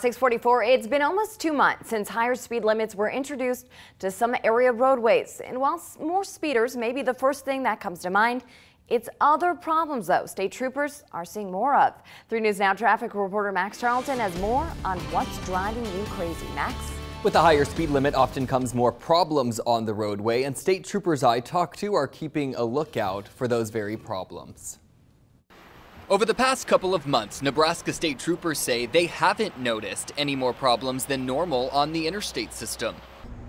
6:44. It's been almost 2 months since higher speed limits were introduced to some area roadways. And while more speeders may be the first thing that comes to mind, it's other problems, though, state troopers are seeing more of. 3 News Now traffic reporter Max Charlton has more on what's driving you crazy. Max? With a higher speed limit often comes more problems on the roadway, and state troopers I talked to are keeping a lookout for those very problems. Over the past couple of months, Nebraska state troopers say they haven't noticed any more problems than normal on the interstate system.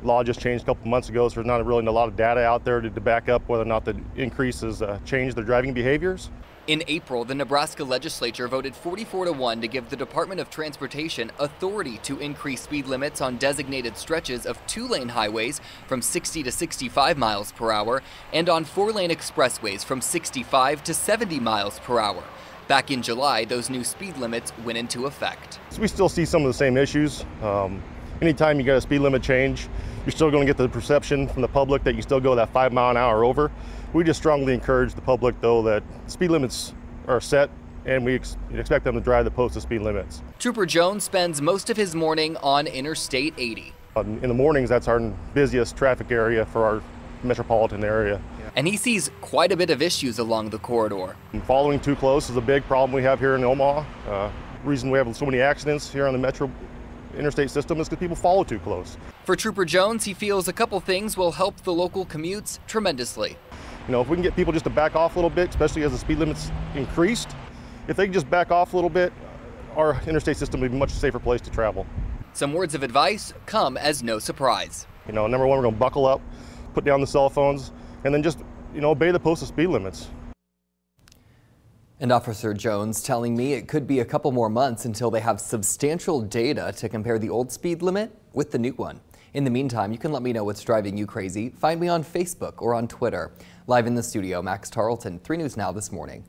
Law just changed a couple months ago, so there's not really a lot of data out there to back up whether or not the increases change their driving behaviors. In April, the Nebraska legislature voted 44-1 to give the Department of Transportation authority to increase speed limits on designated stretches of 2-lane highways from 60 to 65 miles per hour and on 4-lane expressways from 65 to 70 miles per hour. Back in July, those new speed limits went into effect. So we still see some of the same issues. Anytime you get a speed limit change, you're still going to get the perception from the public that you still go that 5 mile an hour over. We just strongly encourage the public, though, that speed limits are set and we expect them to drive the posted speed limits. Trooper Jones spends most of his morning on Interstate 80. In the mornings, that's our busiest traffic area for our metropolitan area. And he sees quite a bit of issues along the corridor. Following too close is a big problem we have here in Omaha. Reason we have so many accidents here on the metro interstate system is because people follow too close. For Trooper Jones, he feels a couple things will help the local commutes tremendously. You know, if we can get people just to back off a little bit, especially as the speed limit's increased, if they can just back off a little bit, our interstate system will be a much safer place to travel. Some words of advice come as no surprise. You know, number one, we're going to buckle up, put down the cell phones, and then just, obey the posted speed limits. And Officer Jones telling me it could be a couple more months until they have substantial data to compare the old speed limit with the new one. In the meantime, you can let me know what's driving you crazy. Find me on Facebook or on Twitter. Live in the studio, Max Tarleton, 3 News Now this morning.